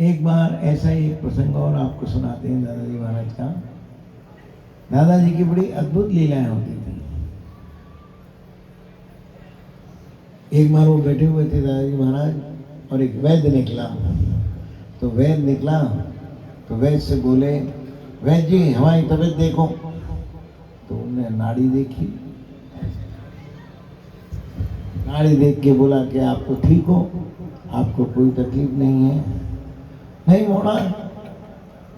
एक बार ऐसा ही एक प्रसंग और आपको सुनाते हैं दादाजी महाराज का। दादाजी की बड़ी अद्भुत लीलाएं होती थी। एक बार वो बैठे हुए थे दादाजी महाराज और एक वैद्य निकला। तो वैद्य निकला तो वैद्य से बोले, वैद्य जी हमारी तबीयत देखो। तो उन्होंने नाड़ी देखी, नाड़ी देख के बोला कि आप तो ठीक हो, आपको कोई तकलीफ नहीं है। नहीं मोड़ा,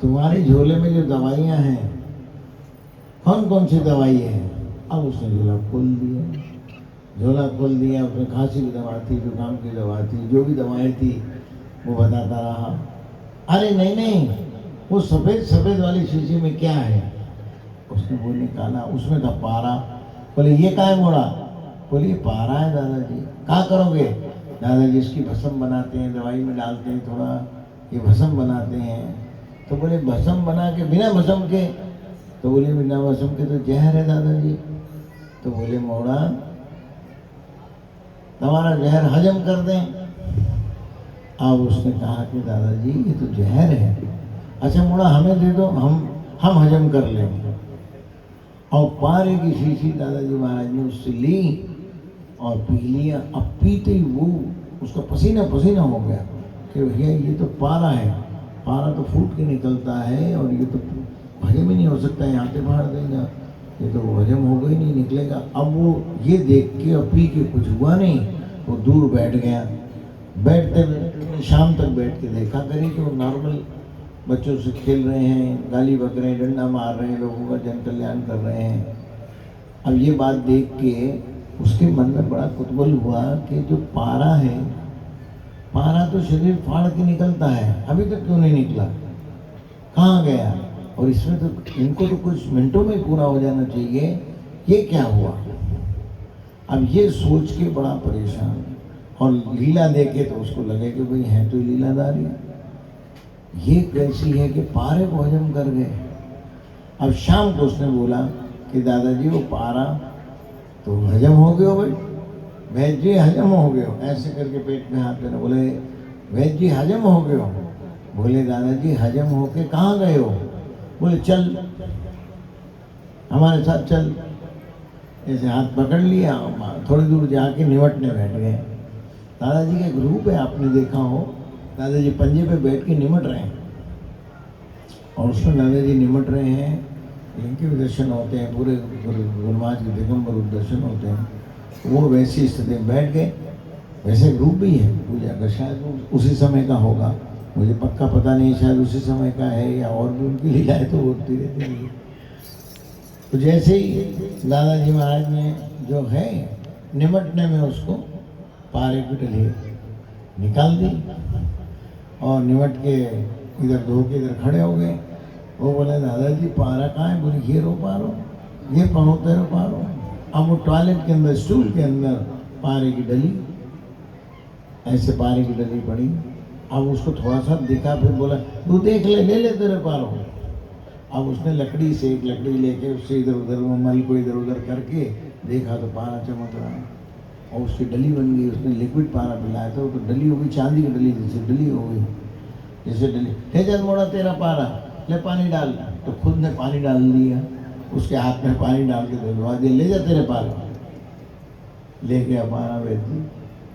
तुम्हारे झोले में जो दवाइयाँ हैं कौन कौन सी दवाई है? अब उसने झोला खोल दिया, झोला खोल दिया। उसमें खांसी की दवा थी, जुकाम की दवा थी, जो भी दवाएं थी वो बताता रहा। अरे नहीं नहीं, वो सफ़ेद सफ़ेद वाली शीशी में क्या है? उसने वो निकाला, उसमें था पारा। बोले ये क्या है मोड़ा? बोले ये पारा है दादाजी। क्या करोगे? दादाजी इसकी भस्म बनाते हैं, दवाई में डालते हैं, थोड़ा ये भस्म बनाते हैं। तो बोले भस्म बना के बिना भस्म के? तो बोले बिना भस्म के तो जहर है दादाजी। तो बोले मोड़ा तुम्हारा जहर हजम कर दें। अब उसने कहा कि दादाजी ये तो जहर है। अच्छा मोड़ा हमें दे दो, हम हजम कर लेंगे। और पारे की शीशी दादाजी महाराज ने उससे ली और पी लिया। अब पीते ही वो उसका पसीना पसीना हो गया कि भैया ये तो पारा है, पारा तो फूट के निकलता है और ये तो हजम ही नहीं हो सकता, यहाँ पे फाड़ देगा, ये तो हजम होगा ही नहीं, निकलेगा। अब वो ये देख के और पी के कुछ हुआ नहीं, वो दूर बैठ गया। बैठते शाम तक बैठ के देखा करें कि वो नॉर्मल बच्चों से खेल रहे हैं, गाली बक रहे हैं, डंडा मार रहे हैं, लोगों का जन कल्याण कर रहे हैं। अब ये बात देख के उसके मन में बड़ा कुतूहल हुआ कि जो पारा है, पारा तो शरीर फाड़ के निकलता है, अभी तक क्यों नहीं निकला, कहाँ गया? और इसमें तो इनको तो कुछ मिनटों में पूरा हो जाना चाहिए, ये क्या हुआ? अब ये सोच के बड़ा परेशान, और लीला देखे तो उसको लगे कि भाई है तो लीलाधारी, ये कैसी है कि पारे को हजम कर गए। अब शाम को उसने बोला कि दादाजी वो पारा तो हजम हो गए हो भाई, वैद्य जी हजम हो गए हो। ऐसे करके पेट में हाथ देना, बोले वैद्य जी हजम हो गए हो। बोले दादाजी हजम होके कहाँ गए हो? बोले चल हमारे साथ चल। ऐसे हाथ पकड़ लिया, थोड़ी दूर जाके निवटने बैठ गए। दादाजी का ग्रुप है, आपने देखा हो, दादाजी पंजे पे बैठ के निमट रहे हैं और उसमें दादाजी निमट रहे हैं, इनके भी दर्शन होते हैं, पूरे गुरुमाज के दिगंबर दर्शन होते हैं। वो वैसी स्थिति में बैठ गए। वैसे ग्रुप भी है पूजा का, शायद उसी समय का होगा, मुझे पक्का पता नहीं, शायद उसी समय का है या और भी उनकी लीलाएं तो होती रहती है। तो जैसे ही दादाजी महाराज ने जो है निमटने में उसको पारे की डली निकाल दी और निमट के इधर धो के इधर खड़े हो गए। वो बोले दादाजी पारा कहाँ है? बोले ये रो पारो, ये पढ़ोते रो पारो। अब वो टॉयलेट के अंदर स्टूल के अंदर पारे की डली, ऐसे पारे की डली पड़ी। अब उसको थोड़ा सा दिखा, फिर बोला तू देख ले, ले ले तेरे पारो। अब उसने लकड़ी से एक लकड़ी लेके उससे इधर उधर मल को इधर उधर करके देखा तो पारा चमक रहा है और उसकी डली बन गई। उसने लिक्विड पारा पिलाया था, तो डली हो गई चांदी की डली, जैसे डली हो गई, जैसे डली। हे जल मोड़ा तेरा पारा, ले पानी डाल। तो खुद ने पानी डाल दिया, उसके हाथ में पानी डाल के धुलवा दिया, ले जा तेरे पारा। ले गया पारा वैद्य।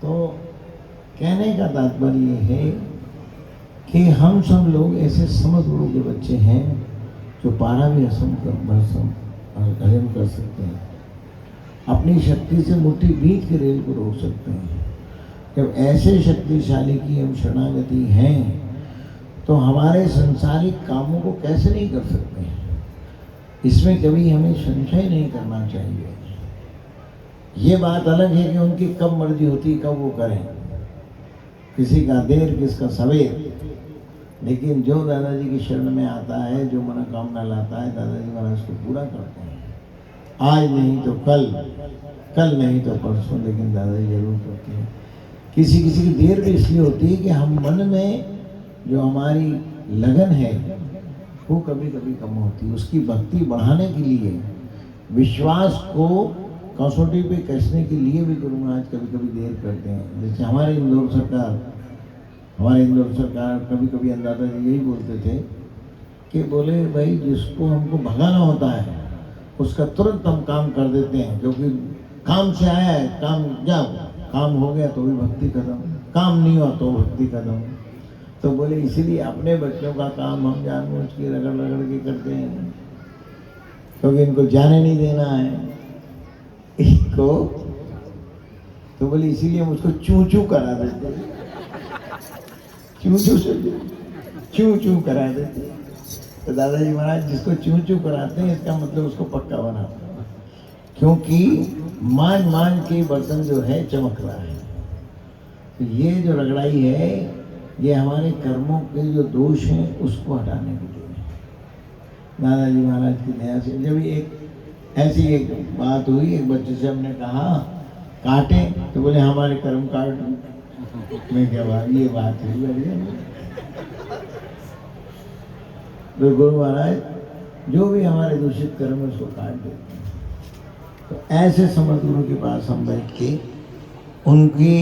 तो कहने का तात्पर्य ये है कि हम सब लोग ऐसे समझ गुरु के बच्चे हैं जो पारा भी हजम कर सकते हैं, अपनी शक्ति से मुट्ठी बीत के रेल को रोक सकते हैं। जब ऐसे शक्तिशाली की हम शरणागति हैं तो हमारे संसारिक कामों को कैसे नहीं कर सकते हैं, इसमें कभी हमें संशय नहीं करना चाहिए। ये बात अलग है कि उनकी कब मर्जी होती कब वो करें, किसी का देर किसका सवेर, लेकिन जो दादाजी की शरण में आता है, जो मनोकामना लाता है, दादाजी महाराज को पूरा करते हैं। आज नहीं तो कल, कल नहीं तो परसों, लेकिन दादाजी जरूर करते हैं। किसी किसी की देर भी इसलिए होती है कि हम मन में जो हमारी लगन है वो कभी कभी कम होती है। उसकी भक्ति बढ़ाने के लिए, विश्वास को कसौटी पे कसने के लिए भी गुरु महाराज कभी कभी देर करते हैं। जैसे हमारे इंदौर सरकार हमारे इंदौर सरकार कभी कभी अंदाजा जी यही बोलते थे कि बोले भाई जिसको हमको भगाना होता है उसका तुरंत हम काम कर देते हैं, क्योंकि काम से आया है, काम जाओ, काम हो गया तो भी भक्ति खत्म, काम नहीं हुआ तो भक्ति खत्म। तो बोले इसीलिए अपने बच्चों का काम हम जानबूझ के रगड़ रगड़ के करते हैं, क्योंकि इनको जाने नहीं देना है इसको। तो बोले इसीलिए हम उसको चू चू करा देते हैं, चू चू से चू चू करा देते हैं। तो दादाजी महाराज जिसको चू चू कराते हैं इसका मतलब उसको पक्का बनाते हैं, क्योंकि मान मान के बर्तन जो है चमक रहा है। तो ये जो रगड़ाई है ये हमारे कर्मों के जो दोष हैं उसको हटाने के लिए दादाजी महाराज की दया से। जब एक ऐसी एक बात हुई, एक बच्चे से हमने कहा काटे, तो बोले हमारे कर्म काट। मैं क्या बात, ये बात हुई बढ़िया। तो गुरु महाराज जो भी हमारे दूषित कर्म है उसको काट देते हैं। तो ऐसे समर्थ गुरु के पास हम बैठ के उनके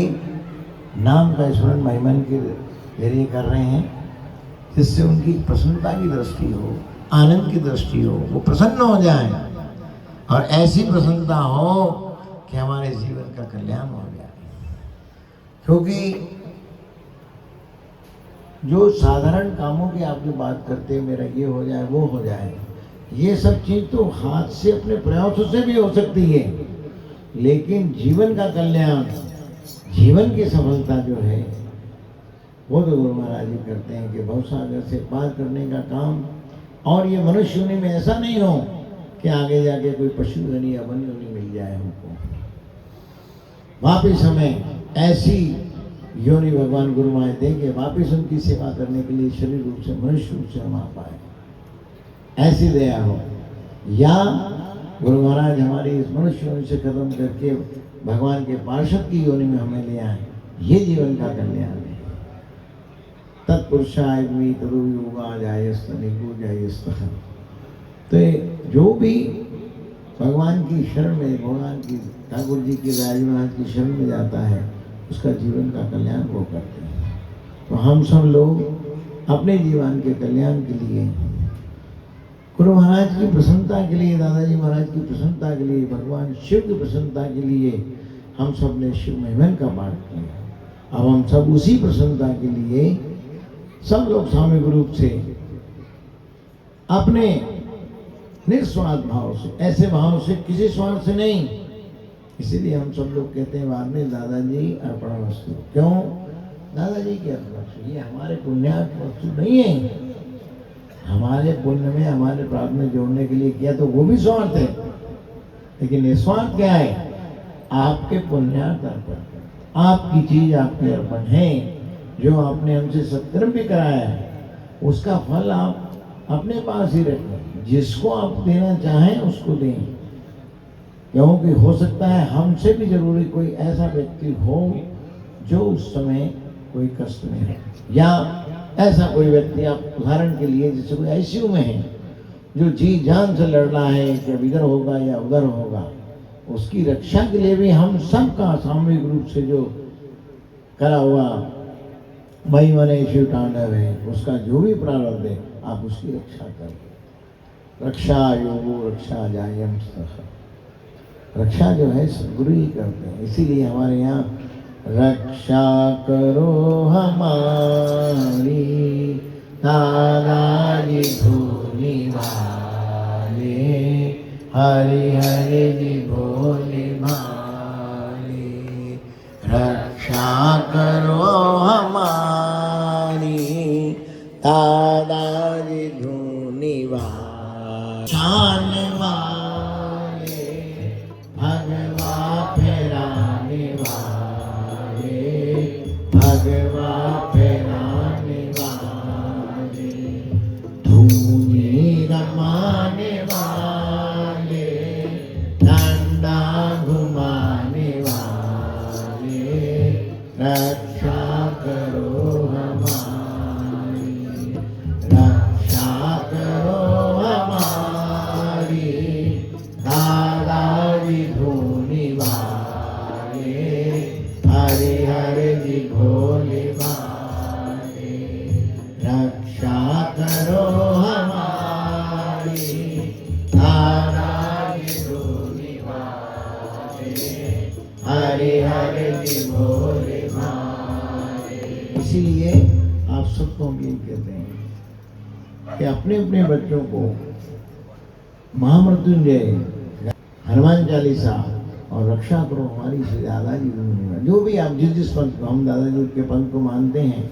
नाम का स्मरण महिमन के जरिए कर रहे हैं, जिससे उनकी प्रसन्नता की दृष्टि हो, आनंद की दृष्टि हो, वो प्रसन्न हो जाए और ऐसी प्रसन्नता हो कि हमारे जीवन का कल्याण हो जाए। क्योंकि जो साधारण कामों की आप जो बात करते हैं, मेरा ये हो जाए वो हो जाए, ये सब चीज़ तो हाथ से अपने प्रयासों से भी हो सकती है, लेकिन जीवन का कल्याण, जीवन की सफलता जो है वो तो गुरु महाराज जी करते हैं कि भवसागर से पार करने का काम। और ये मनुष्य योनि में ऐसा नहीं हो कि आगे जाके कोई पशु योनि या वन योनि मिल जाए हमको, वापिस हमें ऐसी योनि भगवान गुरु महाराज देंगे, वापिस उनकी सेवा करने के लिए शरीर रूप से, मनुष्य रूप से हम आ पाए, ऐसी दया हो। या गुरु महाराज हमारी इस मनुष्य योनि से खत्म करके भगवान के पार्षद की योनि में हमें ले आए, ये जीवन का कल्याण है। तत्पुरुषाय मी तदो योगा जायस्तनिको जायस्तः। तो जो भी भगवान की शरण में, भगवान की ठाकुर जी की राज महाराज की शरण में जाता है उसका जीवन का कल्याण वो करते हैं। तो हम सब लोग अपने जीवन के कल्याण के लिए, गुरु महाराज की प्रसन्नता के लिए, दादाजी महाराज की प्रसन्नता के लिए, भगवान शिव की प्रसन्नता के लिए हम सब ने शिव महिमन का पाठ किया। अब हम सब उसी प्रसन्नता के लिए सब लोग सामूहिक रूप से अपने निस्वार्थ भाव से, ऐसे भाव से, किसी स्वार्थ से नहीं, इसीलिए हम सब लोग कहते हैं बाद में दादाजी अर्पणमस्तु। क्यों दादाजी की अर्पणमस्तु? ये हमारे पुण्यार्थ वस्तु नहीं है, हमारे पुण्य में, हमारे प्राप्त में जोड़ने के लिए किया तो वो भी स्वार्थ है, लेकिन निस्वार्थ क्या है? आपके पुण्यार्थ अर्पण, आपकी चीज आपके अर्पण है। जो आपने हमसे सत्कर्म भी कराया है उसका फल आप अपने पास ही रखें, जिसको आप देना चाहें उसको दें, क्योंकि हो सकता है हमसे भी जरूरी कोई ऐसा व्यक्ति हो जो उस समय कोई कष्ट में है, या ऐसा कोई व्यक्ति, आप उदाहरण के लिए जैसे कोई आईसीयू में है जो जी जान से लड़ रहा है कि अब इधर होगा या उधर होगा, उसकी रक्षा के लिए भी हम सबका सामूहिक रूप से जो करा हुआ मई मने शिव तांडव है, उसका जो भी प्रारब्ध है आप उसकी रक्षा करें। रक्षा योगो रक्षा जायम सह। रक्षा जो है सद्गुरु ही करते हैं, इसीलिए हमारे यहाँ रक्षा करो हमारी दादाजी धूनी वाले, हरि हरि जी भोले भाले। रक्षा करो हमारी दादाजी धूनी वाले, शान वाले, भगवा फेराने वाले, भगवा फेराने वाले, धूनी रमाने वाले, डंडा घुमाने वाले। रक्षा करो हमारी, रक्षा करो हमारी दादाजी धूनी वाले, हरे हरे जी भोले भाले। करो हमारी, नाराज डोली मारे, हरे हरे जी भोले मारे। इसीलिए आप सबको हम ये कहते हैं कि अपने अपने बच्चों को महामृत्युंजय, हनुमान चालीसा और रक्षा करो हमारी से दादाजी दूंगा। जो भी आप जिस पंथ को, हम दादाजी के पंथ को मानते हैं,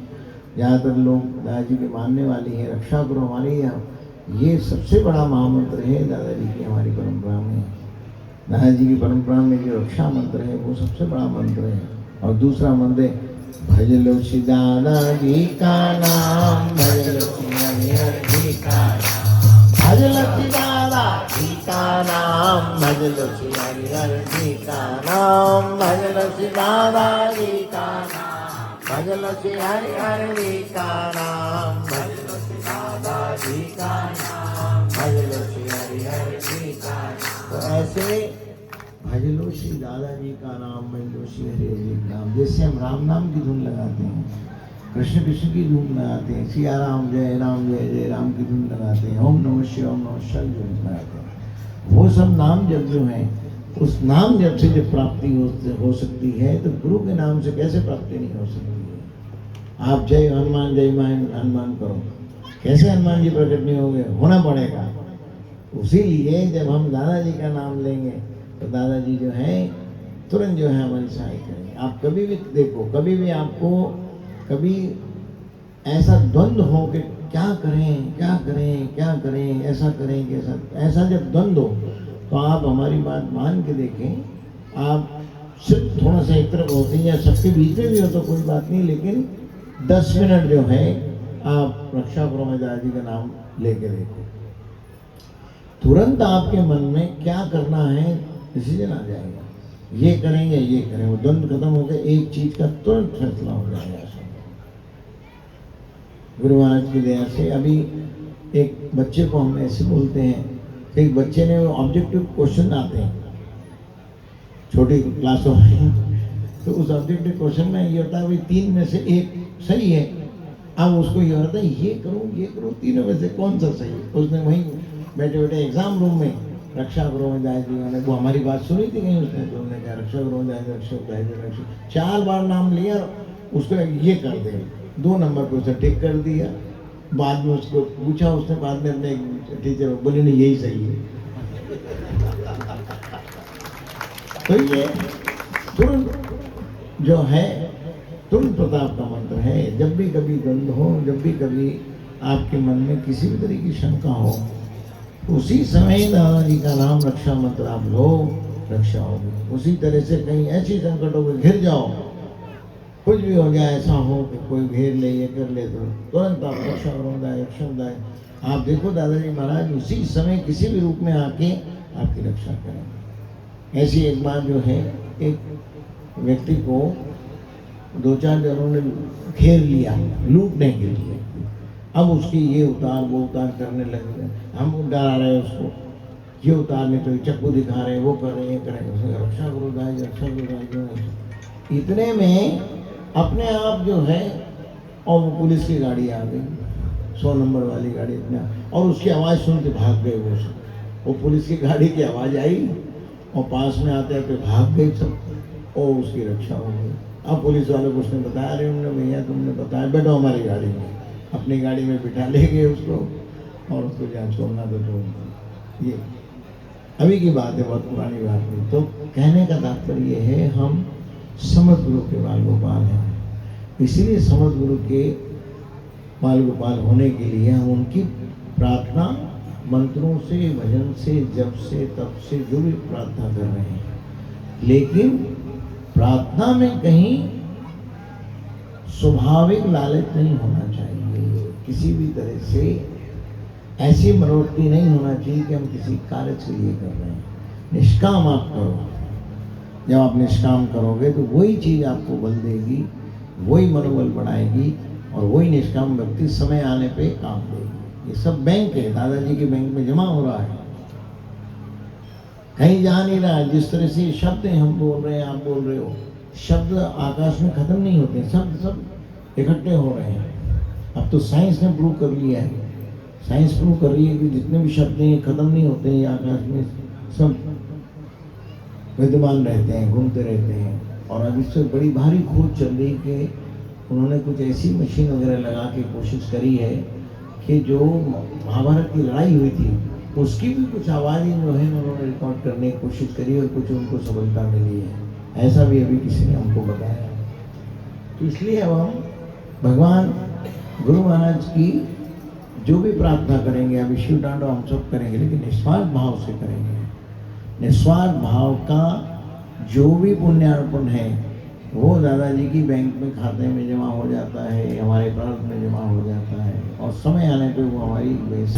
ज़्यादातर लोग दादाजी के मानने वाली हैं, रक्षा करो हमारी, ये सबसे बड़ा महामंत्र है दादाजी की हमारी परंपरा में। दादाजी की परंपरा में जो रक्षा मंत्र है वो सबसे बड़ा मंत्र है। और दूसरा मंत्र है भज लो श्री दादाजी का नाम, भज लो श्री हरि का नाम, भज लो श्री दादाजी का नाम, भज लो श्री हरि का नाम, भज लो श्री दादाजी का नाम, भज लो श्री हरि का नाम, भज लो श्री दादाजी का नाम, भज लो श्री हरि का नाम। तो ऐसे भज लो श्री दादाजी का नाम, भज लो श्री हरि का नाम। जैसे हम राम नाम की धुन लगाते हैं, कृष्ण कृष्ण की धुन लगाते हैं, सिया राम जय जय राम की धुन लगाते हैं, ओम नमः शिवाय ओम नमः शिवाय जो लगाते हैं, वो सब नाम जब जो है, उस नाम जब से जब प्राप्ति हो सकती है, तो गुरु के नाम से कैसे प्राप्ति नहीं हो सकती है। आप जय हनुमान हनुमान करो, कैसे हनुमान जी प्रकट नहीं होंगे, होना पड़ेगा। उसी लिए जब हम दादाजी का नाम लेंगे तो दादाजी जो है तुरंत जो है हमारी सहायता करेंगे। आप कभी भी देखो, कभी भी आपको कभी ऐसा द्वंद्व हो कि क्या करें क्या करें क्या करें, ऐसा करें कैसा, ऐसा जब द्वंद्व हो तो आप हमारी बात मान के देखें। आप सिर्फ थोड़ा सा एक तरफ होते हैं या सबके बीच में भी हो तो कोई बात नहीं, लेकिन 10 मिनट जो है आप रक्षा करो में दादाजी का नाम लेके देखो, तुरंत आपके मन में क्या करना है डिसीजन आ जाएगा। ये करेंगे ये करें, वो द्वंद्व खत्म हो गया, एक चीज का तुरंत फैसला हो जाएगा। गुरु महाराज की दया से अभी एक बच्चे को हम ऐसे बोलते हैं कि एक बच्चे ने ऑब्जेक्टिव क्वेश्चन आते हैं छोटी क्लासों में, तो उस ऑब्जेक्टिव क्वेश्चन में ये होता है भाई 3 में से एक सही है। अब उसको ये होता है ये करूँ तीनों में से कौन सा सही है। उसने वहीं बैठे बैठे एग्जाम रूम में रक्षा करो में दादाजी, मैंने वो हमारी बात सुनी थी कहीं, उसने तो उन्होंने कहा रक्षा करो में दादाजी रक्षा 4 बार नाम लिया, उसको ये कर दे, 2 नंबर पे उसे टिक कर दिया। बाद में उसको पूछा, उसने बाद में अपने टीचर बोले नहीं यही सही है। तो ये तुरंत जो है तुरंत प्रताप का मंत्र है। जब भी कभी द्वंद्व हो, जब भी कभी आपके मन में किसी भी तरह की शंका हो, उसी समय दादाजी का नाम रक्षा मंत्र आप लो, रक्षा होगी। उसी तरह से कहीं ऐसी संकटों में घिर जाओ, कुछ भी हो जाए, ऐसा हो कि कोई घेर ले ये कर ले, तो तुरंत आप रक्षा होदाय। आप देखो दादाजी महाराज उसी समय किसी भी रूप में आके आपकी रक्षा करें। ऐसी एक बात जो है, एक व्यक्ति को 2-4 जनों ने घेर लिया लूटने के लिए। अब उसकी ये उतार वो उतार करने लगे, हम डरा रहे उसको, ये उतारने तो चक्कू दिखा रहे, वो कर रहे, ये कर रहे, रक्षा करो दाई, रक्षा करो दाई। इतने में अपने आप जो है, और वो पुलिस की गाड़ी आ गई, 100 नंबर वाली गाड़ी अपने, और उसकी आवाज़ सुन के भाग गए वो पुलिस की गाड़ी की आवाज़ आई और पास में आते आते भाग गए सब, और उसकी रक्षा हो गई। अब पुलिस वालों को उसने बताया, अरे उन्होंने भैया तुमने बताया, बैठो हमारी गाड़ी में, अपनी गाड़ी में बिठा ले गए उसको, और उसको जहाँ छोड़ना तो छोड़। ये अभी की बात है, बहुत पुरानी बात नहीं। तो कहने का तात्पर्य ये है, हम समर्थ गुरु के बाल गोपाल हैं, इसीलिए समर्थ गुरु के बाल गोपाल होने के लिए हम उनकी प्रार्थना मंत्रों से, भजन से, जप से, तप से जो भी प्रार्थना कर रहे हैं, लेकिन प्रार्थना में कहीं स्वाभाविक लालच नहीं होना चाहिए। किसी भी तरह से ऐसी मनोवृत्ति नहीं होना चाहिए कि हम किसी कार्य के लिए कर रहे हैं। निष्काम आप करो। जब आप निष्काम करोगे तो वही चीज़ आपको बल देगी, वही मनोबल बढ़ाएगी, और वही निष्काम व्यक्ति समय आने पे काम देगी। ये सब बैंक है, दादाजी के बैंक में जमा हो रहा है, कहीं जा नहीं रहा है। जिस तरह से शब्द हम बोल रहे हैं, आप बोल रहे हो, शब्द आकाश में खत्म नहीं होते, शब्द सब इकट्ठे हो रहे हैं। अब तो साइंस ने प्रूव कर लिया है साइंस प्रूव कर रही है कि जितने भी शब्द हैं खत्म नहीं होते हैं, आकाश में सब विद्यमान रहते हैं, घूमते रहते हैं। और अब इससे बड़ी भारी खोज चल रही कि उन्होंने कुछ ऐसी मशीन वगैरह लगा के कोशिश करी है कि जो महाभारत की लड़ाई हुई थी उसकी भी कुछ आवाज़ें जो है उन्होंने रिकॉर्ड करने की कोशिश करी और कुछ उनको सफलता मिली है, ऐसा भी अभी किसी ने हमको बताया। तो इसलिए अब हम भगवान गुरु महाराज की जो भी प्रार्थना करेंगे, अभी शिव तांडव हम सब करेंगे, लेकिन निस्वार्थ भाव से करेंगे। निस्वार्थ भाव का जो भी पुण्यार्पण है वो दादाजी की बैंक में खाते में जमा हो जाता है, हमारे प्रार्थ में जमा हो जाता है, और समय आने पे वो हमारी बेस